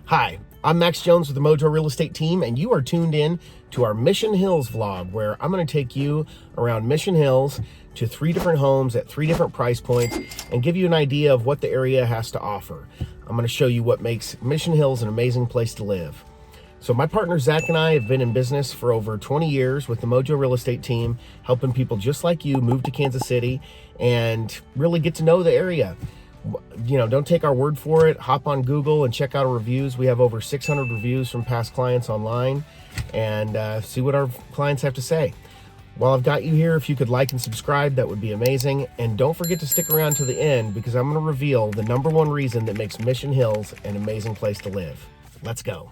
Hi, I'm Max Jones with the Mojo Real Estate Team, and you are tuned in to our Mission Hills vlog, where I'm going to take you around Mission Hills to 3 different homes at 3 different price points and give you an idea of what the area has to offer. I'm going to show you what makes Mission Hills an amazing place to live. So my partner Zach and I have been in business for over 20 years with the Mojo Real Estate Team, helping people just like you move to Kansas City and really get to know the area. You know, don't take our word for it. Hop on Google and check out our reviews. We have over 600 reviews from past clients online, and see what our clients have to say. While I've got you here, if you could like and subscribe, that would be amazing. And don't forget to stick around to the end, because I'm going to reveal the #1 reason that makes Mission Hills an amazing place to live. Let's go.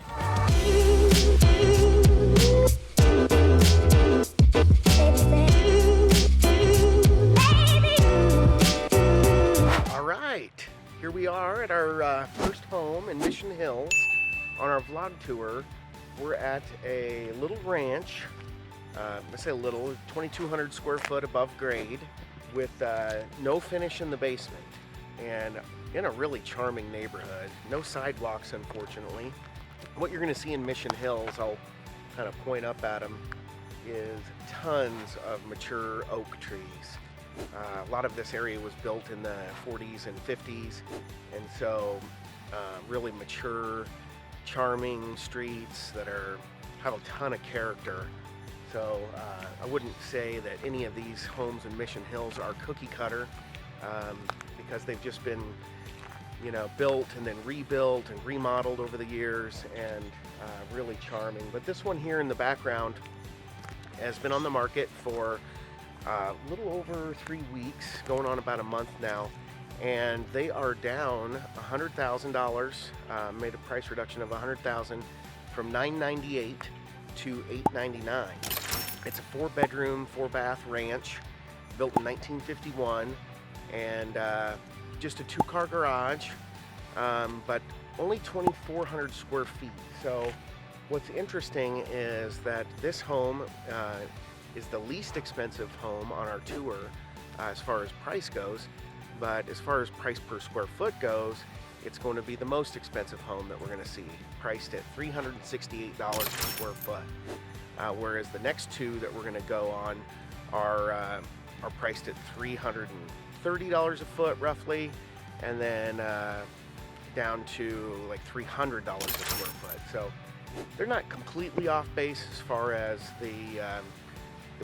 Here we are at our first home in Mission Hills on our vlog tour. We're at a little ranch, I say little, 2,200 square foot above grade, with no finish in the basement, and in a really charming neighborhood. No sidewalks, unfortunately. What you're going to see in Mission Hills, I'll kind of point up at them, is tons of mature oak trees. A lot of this area was built in the 40s and 50s, and so really mature, charming streets that have a ton of character. So I wouldn't say that any of these homes in Mission Hills are cookie cutter, because they've just been, you know, built and then rebuilt and remodeled over the years, and really charming. But this one here in the background has been on the market for a little over 3 weeks, going on about a month now, and they are down $100,000. Made a price reduction of $100,000 from $998 to $899. It's a 4-bedroom, 4-bath ranch built in 1951, and just a 2-car garage, but only 2,400 square feet. So what's interesting is that this home is the least expensive home on our tour as far as price goes, but as far as price per square foot goes, it's going to be the most expensive home that we're going to see, priced at $368 per square foot, whereas the next two that we're going to go on are priced at $330 a foot roughly, and then down to like $300 a square foot. So they're not completely off base as far as the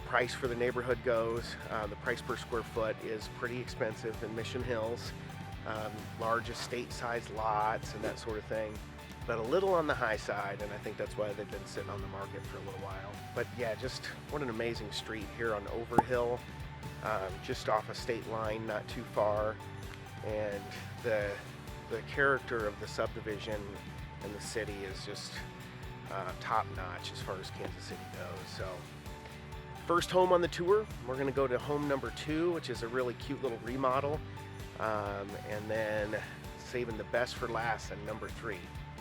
price for the neighborhood goes. The price per square foot is pretty expensive in Mission Hills. Large estate-sized lots and that sort of thing, but a little on the high side, and I think that's why they've been sitting on the market for a little while. But yeah, just what an amazing street here on Overhill, just off a state line, not too far, and the character of the subdivision and the city is just top-notch as far as Kansas City goes. So first home on the tour, we're going to go to home #2, which is a really cute little remodel, and then saving the best for last at #3.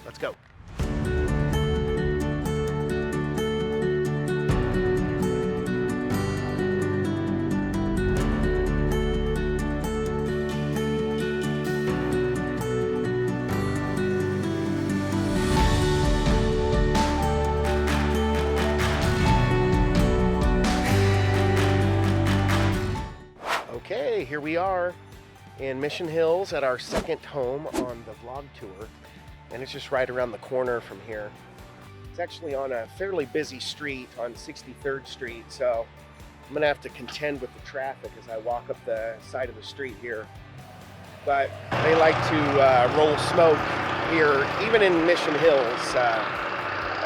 Let's go. Okay, here we are in Mission Hills at our second home on the vlog tour, and it's just right around the corner from here. It's actually on a fairly busy street on 63rd Street, so I'm gonna have to contend with the traffic as I walk up the side of the street here. But they like to roll smoke here, even in Mission Hills,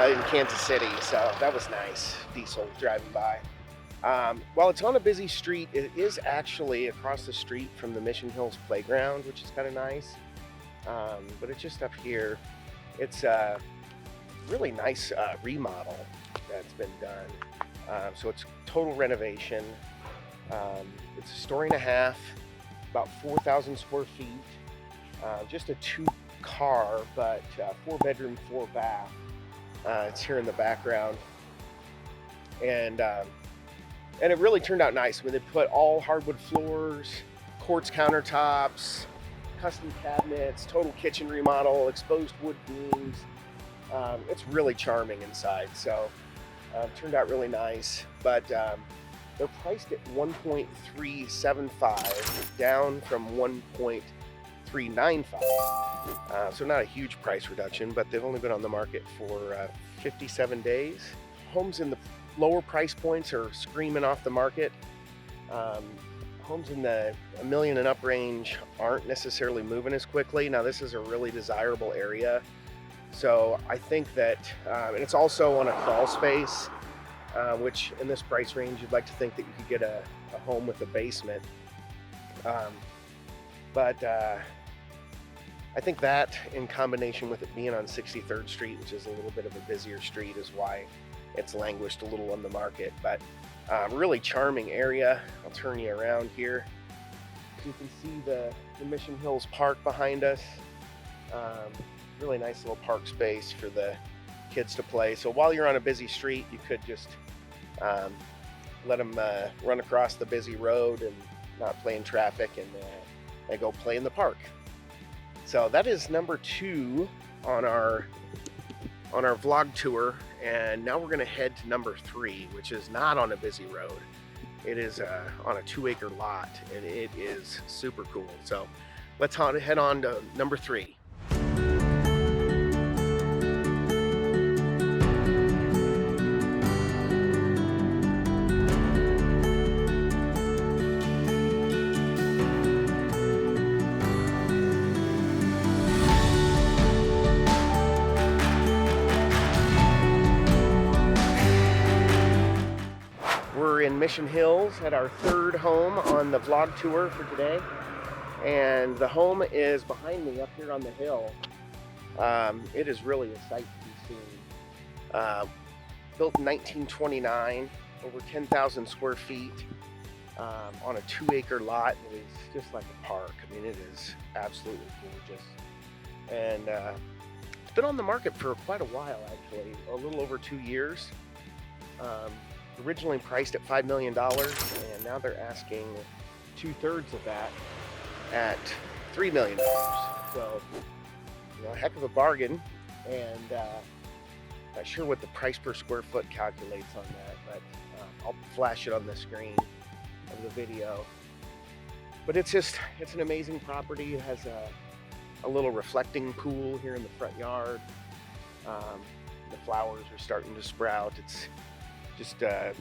in Kansas City, so that was nice. Diesel driving by. While it's on a busy street, it is actually across the street from the Mission Hills playground, which is kind of nice. But it's just up here. It's a really nice remodel that's been done. So it's total renovation. It's a 1.5 stories, about 4,000 square feet. Just a 2-car, but 4-bedroom, 4-bath. It's here in the background. And it really turned out nice. I mean, they put all hardwood floors, quartz countertops, custom cabinets, total kitchen remodel, exposed wood beams. It's really charming inside, so turned out really nice. But they're priced at $1.375, down from $1.395. So not a huge price reduction, but they've only been on the market for 57 days. Homes in the lower price points are screaming off the market. Homes in the $1 million and up range aren't necessarily moving as quickly. Now this is a really desirable area. So I think that, and it's also on a crawl space, which in this price range, you'd like to think that you could get a home with a basement. But I think that in combination with it being on 63rd Street, which is a little bit of a busier street, is why it's languished a little on the market. But really charming area. I'll turn you around here. So you can see the Mission Hills Park behind us. Really nice little park space for the kids to play. So while you're on a busy street, you could just let them run across the busy road and not play in traffic, and go play in the park. So that is number 2 on our vlog tour, and now we're going to head to number 3, which is not on a busy road. It is on a 2-acre lot, and it is super cool. So let's head on to number 3. We're in Mission Hills at our 3rd home on the vlog tour for today, and the home is behind me up here on the hill. It is really a sight to be seen. Built in 1929, over 10,000 square feet, on a 2-acre lot. It is just like a park. I mean, it is absolutely gorgeous, and it's been on the market for quite a while, actually, a little over 2 years. Originally priced at $5 million, and now they're asking 2/3 of that at $3 million. So, a heck of a bargain, and not sure what the price per square foot calculates on that, but I'll flash it on the screen of the video. But it's an amazing property. It has a little reflecting pool here in the front yard. The flowers are starting to sprout. It's just right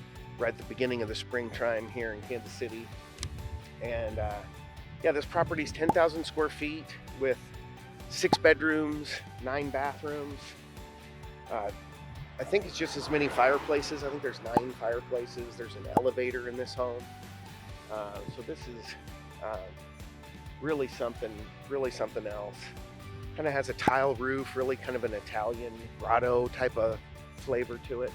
at the beginning of the springtime here in Kansas City. And yeah, this property is 10,000 square feet with 6 bedrooms, 9 bathrooms. I think it's just as many fireplaces. I think there's 9 fireplaces. There's an elevator in this home. So this is really something else. Kind of has a tile roof, really kind of an Italian grotto type of flavor to it.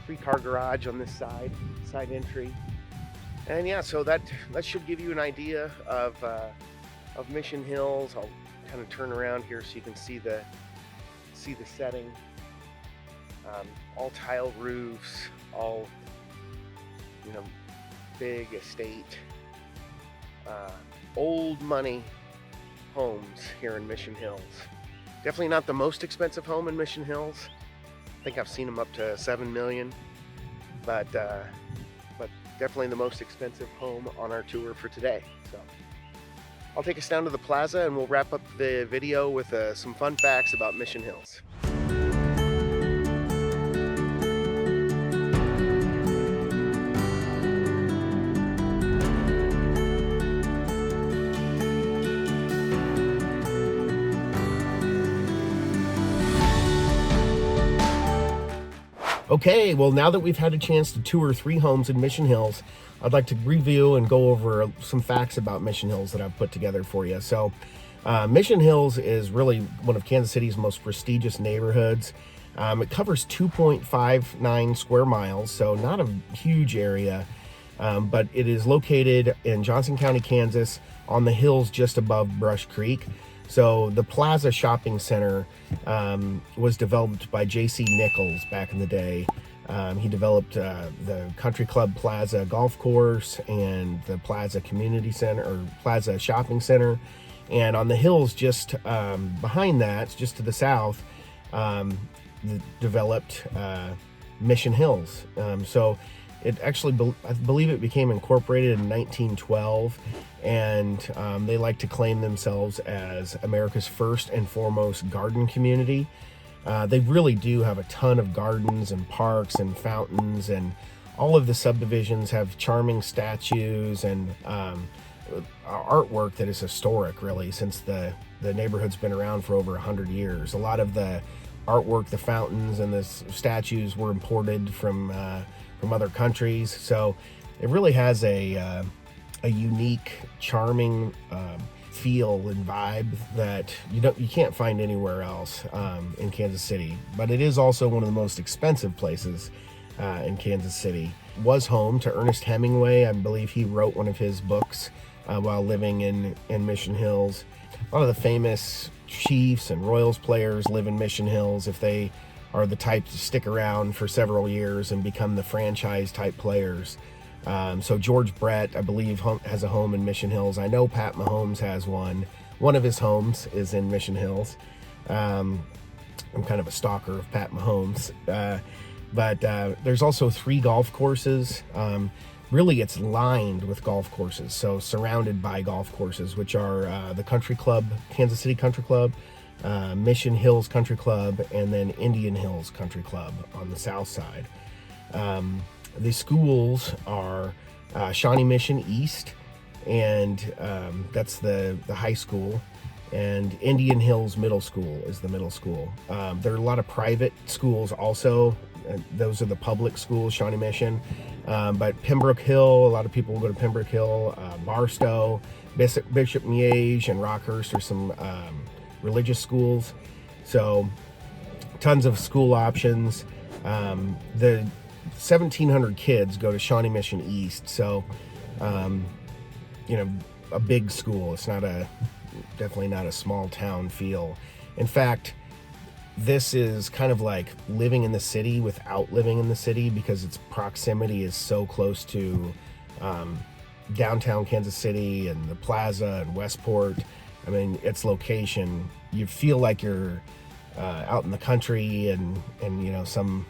3-car garage on this side entry. And yeah, so that should give you an idea of Mission Hills. I'll kind of turn around here so you can see the setting. All tile roofs, all big estate, old money homes here in Mission Hills. Definitely not the most expensive home in Mission Hills. I think I've seen them up to $7 million, but definitely the most expensive home on our tour for today. So I'll take us down to the plaza, and we'll wrap up the video with some fun facts about Mission Hills. Okay, well, now that we've had a chance to tour 3 homes in Mission Hills, I'd like to review and go over some facts about Mission Hills that I've put together for you. So, Mission Hills is really one of Kansas City's most prestigious neighborhoods. It covers 2.59 square miles, so not a huge area, but it is located in Johnson County, Kansas, on the hills just above Brush Creek. So the Plaza Shopping Center was developed by J.C. Nichols back in the day. He developed the Country Club Plaza Golf Course and the Plaza Community Center, or Plaza Shopping Center. And on the hills just behind that, just to the south, developed Mission Hills. So it actually, I believe it became incorporated in 1912, and they like to claim themselves as America's first and foremost garden community. They really do have a ton of gardens and parks and fountains, and all of the subdivisions have charming statues and artwork that is historic, really, since the neighborhood's been around for over 100 years. A lot of the artwork, the fountains and the statues were imported from other countries, so it really has a unique, charming feel and vibe that you can't find anywhere else in Kansas City. But it is also one of the most expensive places in Kansas City. Was home to Ernest Hemingway. I believe he wrote one of his books while living in Mission Hills. A lot of the famous Chiefs and Royals players live in Mission Hills if they are the type to stick around for several years and become the franchise type players. So George Brett, I believe, has a home in Mission Hills. I know Pat Mahomes has one. One of his homes is in Mission Hills. I'm kind of a stalker of Pat Mahomes. But there's also 3 golf courses. Really, it's lined with golf courses, so surrounded by golf courses, which are the Country Club, Kansas City Country Club, Mission Hills Country Club, and then Indian Hills Country Club on the south side. The schools are Shawnee Mission East, and that's the high school, and Indian Hills Middle School is the middle school. There are a lot of private schools also. Those are the public schools, Shawnee Mission. But Pembroke Hill, a lot of people will go to Pembroke Hill. Barstow, Bishop Miege, and Rockhurst are some religious schools. So tons of school options. The 1,700 kids go to Shawnee Mission East. So, a big school. It's definitely not a small town feel. In fact, this is kind of like living in the city without living in the city, because its proximity is so close to downtown Kansas City and the plaza and Westport. I mean, its location, you feel like you're out in the country and some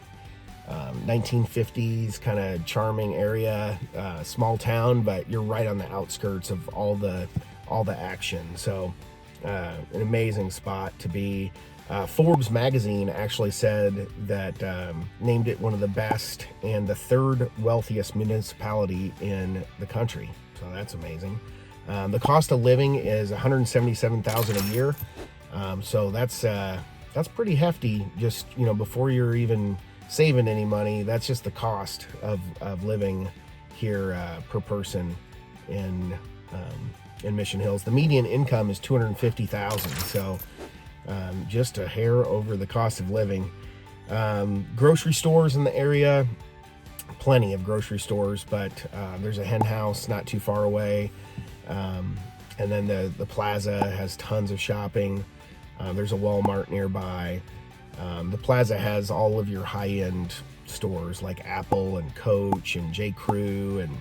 1950s kind of charming area, small town, but you're right on the outskirts of all the action. So an amazing spot to be. Forbes magazine actually said that named it one of the best and the 3rd wealthiest municipality in the country. So that's amazing. The cost of living is $177,000 a year. So that's pretty hefty. Just before you're even saving any money, that's just the cost of living here per person in Mission Hills. The median income is $250,000. So just a hair over the cost of living. Grocery stores in the area, plenty of grocery stores, but there's a hen house not too far away. And then the plaza has tons of shopping. There's a Walmart nearby. The plaza has all of your high-end stores like Apple and Coach and J. Crew and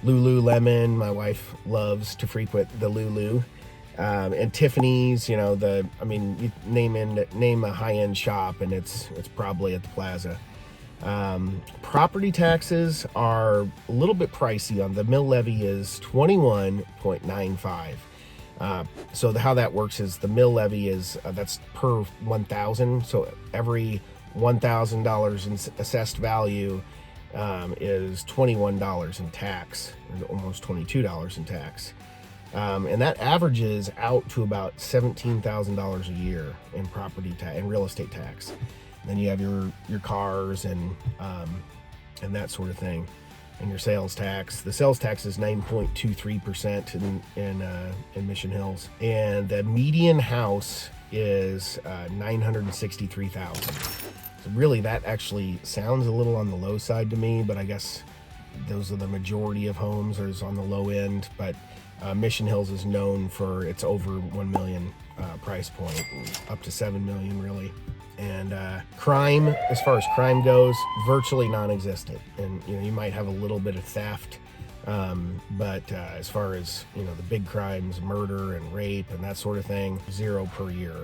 Lululemon. My wife loves to frequent the Lulu. And Tiffany's, you name a high-end shop and it's probably at the plaza. Property taxes are a little bit pricey. On the mill levy is 21.95. So how that works is the mill levy is that's per 1,000. So every $1,000 in assessed value is $21 in tax, or almost $22 in tax. And that averages out to about $17,000 a year in property tax and real estate tax. And then you have your cars and that sort of thing, and your sales tax. The sales tax is 9.23% in Mission Hills, and the median house is $963,000. So really, that actually sounds a little on the low side to me, but I guess those are the majority of homes is on the low end. But Mission Hills is known for its over 1 million price point, up to 7 million really. And crime, as far as crime goes, virtually non-existent. And you might have a little bit of theft, But as far as, you know, the big crimes, murder and rape and that sort of thing, 0 per year.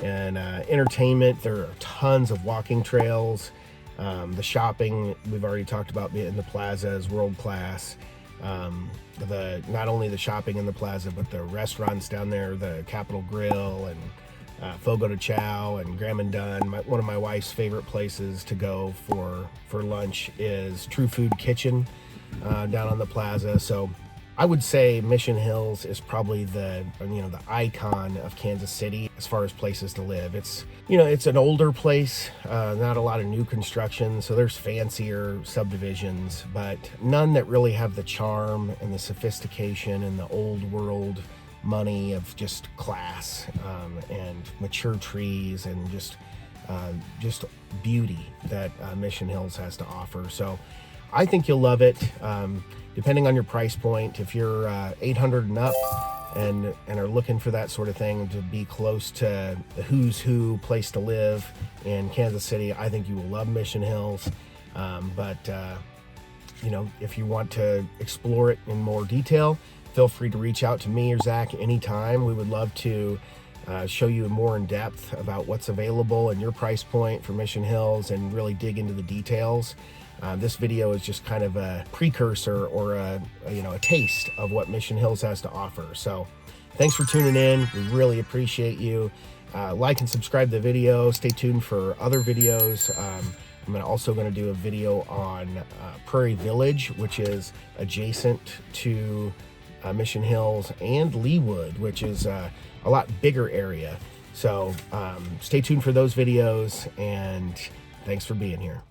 And entertainment, there are tons of walking trails. The shopping, we've already talked about, in the plaza is world class. Not only the shopping in the plaza, but the restaurants down there, the Capitol Grill and Fogo de Chao and Graham and Dunn. One of my wife's favorite places to go for lunch is True Food Kitchen down on the plaza. So I would say Mission Hills is probably the icon of Kansas City as far as places to live. It's an older place, not a lot of new construction, so there's fancier subdivisions, but none that really have the charm and the sophistication and the old world money of just class and mature trees and just beauty that Mission Hills has to offer. So I think you'll love it. Depending on your price point, if you're 800 and up and are looking for that sort of thing, to be close to the who's who place to live in Kansas City, I think you will love Mission Hills. If you want to explore it in more detail, feel free to reach out to me or Zach anytime. We would love to show you more in depth about what's available and your price point for Mission Hills and really dig into the details. This video is just kind of a precursor or a taste of what Mission Hills has to offer. So thanks for tuning in. We really appreciate you. Like and subscribe to the video. Stay tuned for other videos. I'm also going to do a video on Prairie Village, which is adjacent to Mission Hills, and Leawood, which is a lot bigger area. So stay tuned for those videos, and thanks for being here.